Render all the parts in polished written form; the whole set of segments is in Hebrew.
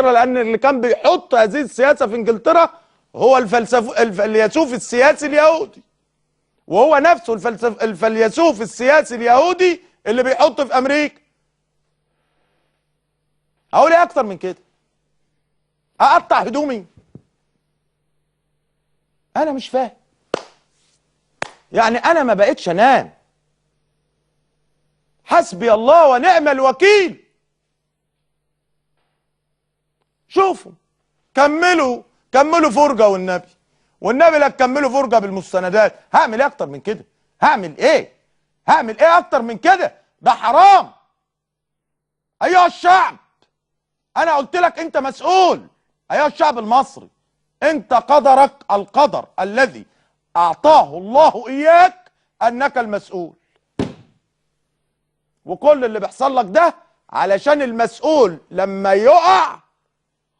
لان اللي كان بيحط هذه السياسه في انجلترا هو الفيلسوف السياسي اليهودي، وهو نفسه الفيلسوف السياسي اليهودي اللي بيحط في امريكا. اقول ايه اكتر من كده؟ اقطع هدومي؟ انا مش فاهم. يعني انا ما بقتش انام. حسبي الله ونعم الوكيل. شوفوا، كملوا فرجه والنبي لا تكملوا فرجه بالمستندات. هعمل ايه اكتر من كده؟ هعمل ايه اكتر من كده؟ ده حرام. ايها الشعب، انا قلت لك انت مسؤول. ايها الشعب المصري، انت قدرك القدر الذي اعطاه الله اياك انك المسؤول، وكل اللي بيحصل لك ده علشان المسؤول لما يقع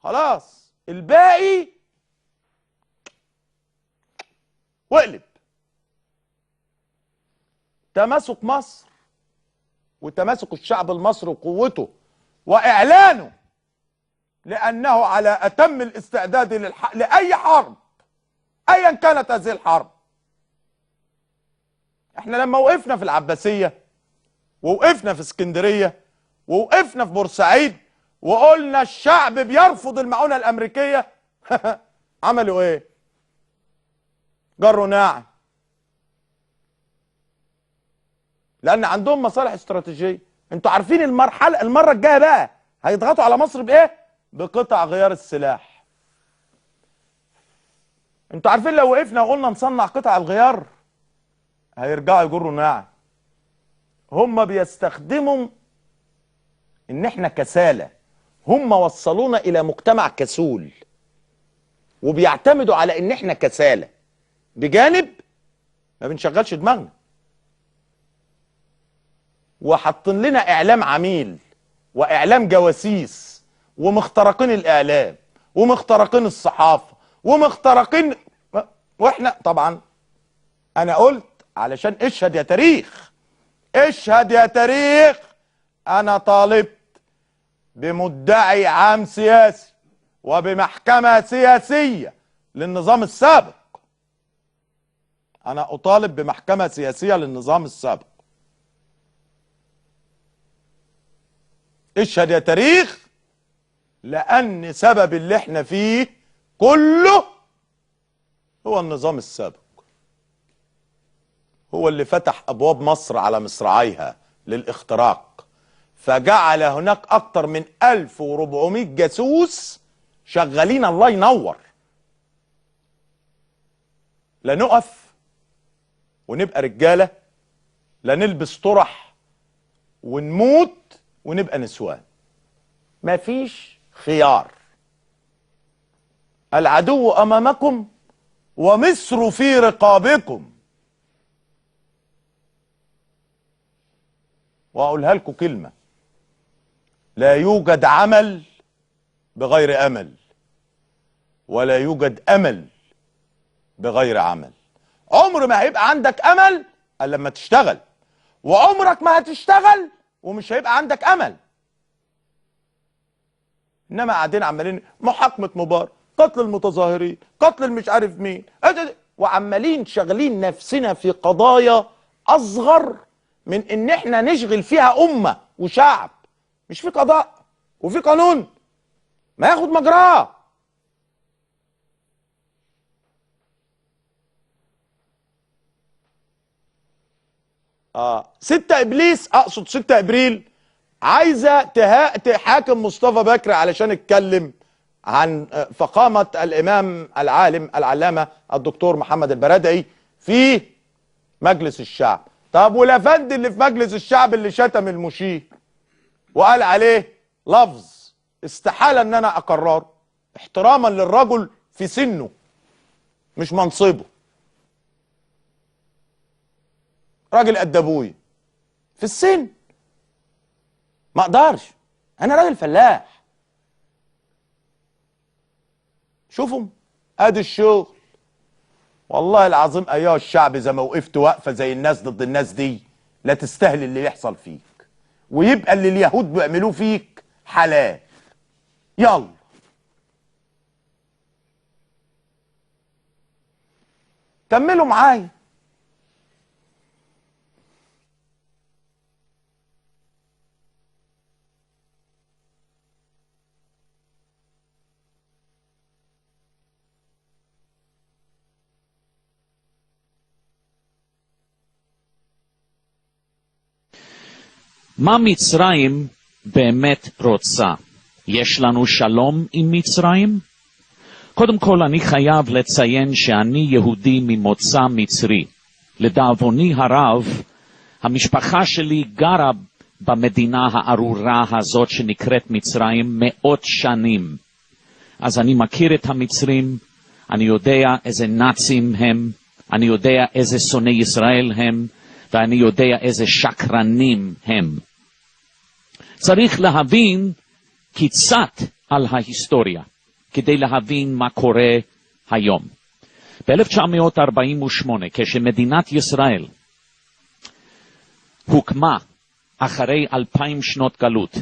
خلاص الباقي واقلب. تماسك مصر وتماسك الشعب المصري وقوته واعلانه لانه على اتم الاستعداد لاي حرب ايا كانت هذه الحرب. احنا لما وقفنا في العباسيه ووقفنا في اسكندريه ووقفنا في بورسعيد وقلنا الشعب بيرفض المعونه الامريكيه عملوا ايه؟ جروا ناعم، لان عندهم مصالح استراتيجيه. انتوا عارفين المره الجايه بقى هيضغطوا على مصر بايه؟ بقطع غيار السلاح. انتوا عارفين لو وقفنا وقلنا نصنع قطع الغيار هيرجعوا يجروا ناعم. هم بيستخدموا ان احنا كسالى. هم وصلونا الى مجتمع كسول وبيعتمدوا على ان احنا كسالى، بجانب ما بنشغلش دماغنا، وحاطين لنا اعلام عميل واعلام جواسيس ومخترقين الاعلام ومخترقين الصحافه ومخترقين. واحنا طبعا انا قلت علشان اشهد يا تاريخ، اشهد يا تاريخ، انا طالبت بمدعي عام سياسي وبمحكمة سياسية للنظام السابق. انا اطالب بمحكمة سياسية للنظام السابق. اشهد يا تاريخ، لان سبب اللي احنا فيه كله هو النظام السابق. هو اللي فتح ابواب مصر على مصراعيها للاختراق، فجعل هناك اكتر من 1400 جاسوس شغالين. الله ينور. لا نقف ونبقى رجاله، لا نلبس طرح ونموت ونبقى نسوان. مفيش خيار. العدو امامكم ومصر في رقابكم. واقولها لكم كلمه: لا يوجد عمل بغير امل، ولا يوجد امل بغير عمل. عمر ما هيبقى عندك امل الا لما تشتغل، وعمرك ما هتشتغل ومش هيبقى عندك امل. انما قاعدين عمالين محاكمه مبارك، قتل المتظاهرين، قتل المش عارف مين، وعمالين شغالين نفسنا في قضايا اصغر من ان احنا نشغل فيها امه وشعب. مش في قضاء وفي قانون ما ياخد مجراه. 6 ابليس، اقصد 6 ابريل، عايزه تحاكم مصطفى بكر علشان اتكلم عن فقامه الامام العالم العلامه الدكتور محمد البرادعي في مجلس الشعب. طب والافندي اللي في مجلس الشعب اللي شتم المشير وقال عليه لفظ استحاله ان انا اقرره، احتراما للرجل في سنه مش منصبه. راجل قد ابويا في السن، ما اقدرش، انا راجل فلاح. شوفوا ادي الشغل. والله العظيم ايها الشعب، اذا ما وقفت وقفه زي الناس ضد الناس دي لا تستاهل اللي يحصل فيك، ويبقى اللي اليهود بيعملوه فيك حلال. يلا كملوا معايا. מה מצרים באמת רוצה? יש לנו שלום עם מצרים? קודם כל אני חייב לציין שאני יהודי ממוצא מצרי. לדאבוני הרב, המשפחה שלי גרה במדינה הארורה הזאת שנקראת מצרים מאות שנים. אז אני מכיר את המצרים, אני יודע איזה נאצים הם, אני יודע איזה שונאי ישראל הם, ואני יודע איזה שקרנים הם. צריך להבין קצת על ההיסטוריה, כדי להבין מה קורה היום. ב-1948, כשמדינת ישראל הוקמה אחרי 2000 שנות גלות,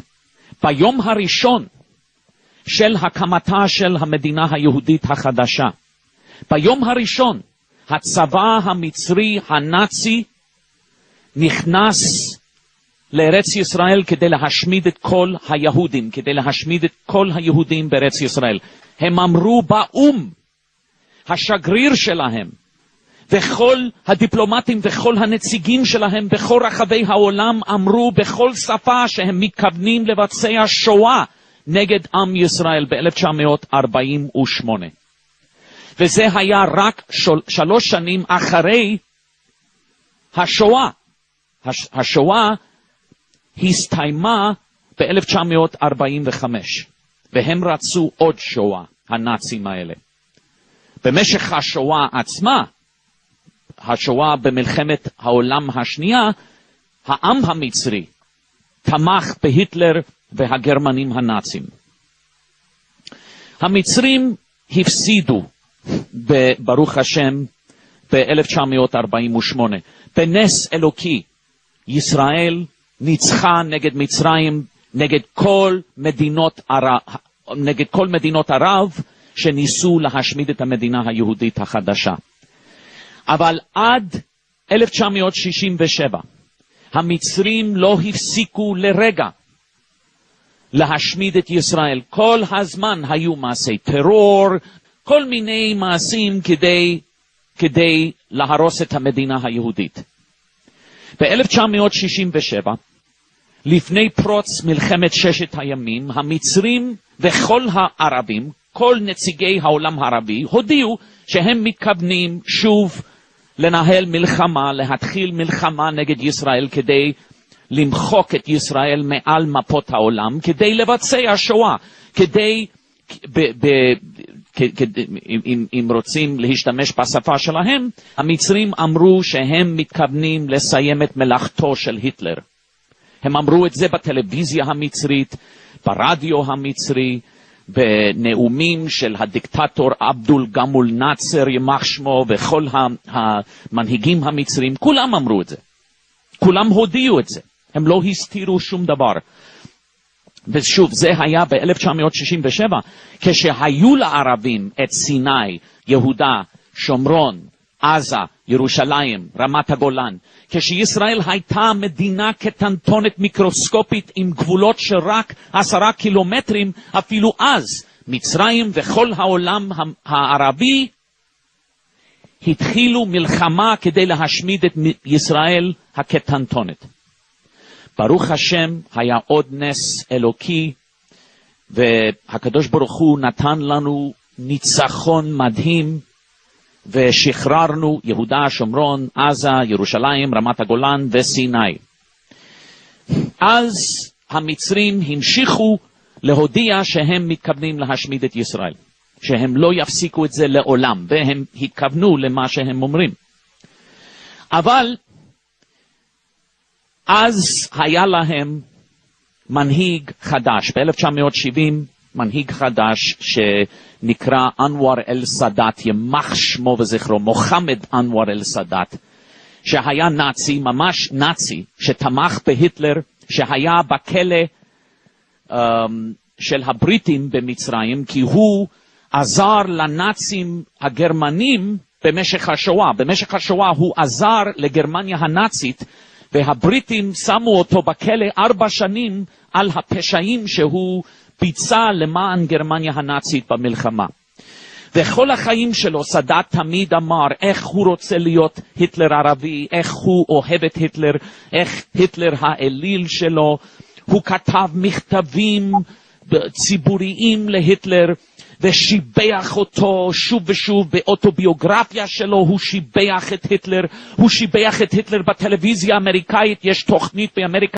ביום הראשון של הקמתה של המדינה היהודית החדשה, ביום הראשון הצבא המצרי הנאצי נכנס לארץ ישראל כדי להשמיד את כל היהודים, כדי להשמיד את כל היהודים בארץ ישראל. הם אמרו באום, השגריר שלהם, וכל הדיפלומטים וכל הנציגים שלהם בכל רחבי העולם אמרו בכל שפה שהם מתכוונים לבצע שואה נגד עם ישראל ב-1948. וזה היה רק 3 שנים אחרי השואה. השואה הסתיימה ב-1945, והם רצו עוד שואה, הנאצים האלה. במשך השואה עצמה, השואה במלחמת העולם השנייה, העם המצרי תמך בהיטלר והגרמנים הנאצים. המצרים הפסידו, ברוך השם, ב-1948. בנס אלוקי, ישראל ניצחה נגד מצרים, נגד כל מדינות ערב שניסו להשמיד את המדינה היהודית החדשה. אבל עד 1967 המצרים לא הפסיקו לרגע להשמיד את ישראל. כל הזמן היו מעשי טרור, כל מיני מעשים כדי להרוס את המדינה היהודית. ב-1967, לפני פרוץ מלחמת 6 הימים, המצרים וכל הערבים, כל נציגי העולם הערבי, הודיעו שהם מתכוונים שוב לנהל מלחמה, להתחיל מלחמה נגד ישראל כדי למחוק את ישראל מעל מפות העולם, כדי לבצע שואה, אם רוצים להשתמש בשפה שלהם, המצרים אמרו שהם מתכוונים לסיים את מלאכתו של היטלר. הם אמרו את זה בטלוויזיה המצרית, ברדיו המצרי, בנאומים של הדיקטטור אבדול גמול נאצר ימח שמו, וכל המנהיגים המצרים, כולם אמרו את זה. כולם הודיעו את זה. הם לא הסתירו שום דבר. ושוב, זה היה ב-1967, כשהיו לערבים את סיני, יהודה, שומרון, עזה, ירושלים, רמת הגולן, כשישראל הייתה מדינה קטנטונת מיקרוסקופית עם גבולות של רק 10 קילומטרים, אפילו אז מצרים וכל העולם הערבי התחילו מלחמה כדי להשמיד את ישראל הקטנטונת. ברוך השם, היה עוד נס אלוקי, והקדוש ברוך הוא נתן לנו ניצחון מדהים, ושחררנו יהודה, שומרון, עזה, ירושלים, רמת הגולן וסיני. אז המצרים המשיכו להודיע שהם מתכוונים להשמיד את ישראל, שהם לא יפסיקו את זה לעולם, והם התכוונו למה שהם אומרים. אבל אז היה להם מנהיג חדש, ב-1970 מנהיג חדש שנקרא אנואר אל-סאדאת, ימח שמו וזכרו, מוחמד אנואר אל-סאדאת, שהיה נאצי, ממש נאצי, שתמך בהיטלר, שהיה בכלא של הבריטים במצרים, כי הוא עזר לנאצים הגרמנים במשך השואה. במשך השואה הוא עזר לגרמניה הנאצית, והבריטים שמו אותו בכלא 4 שנים על הפשעים שהוא ביצע למען גרמניה הנאצית במלחמה. וכל החיים שלו סאדאת תמיד אמר איך הוא רוצה להיות היטלר ערבי, איך הוא אוהב את היטלר, איך היטלר האליל שלו. הוא כתב מכתבים ציבוריים להיטלר ושיבח אותו שוב ושוב. באוטוביוגרפיה שלו הוא שיבח את היטלר, הוא שיבח את היטלר בטלוויזיה האמריקאית. יש תוכנית באמריקה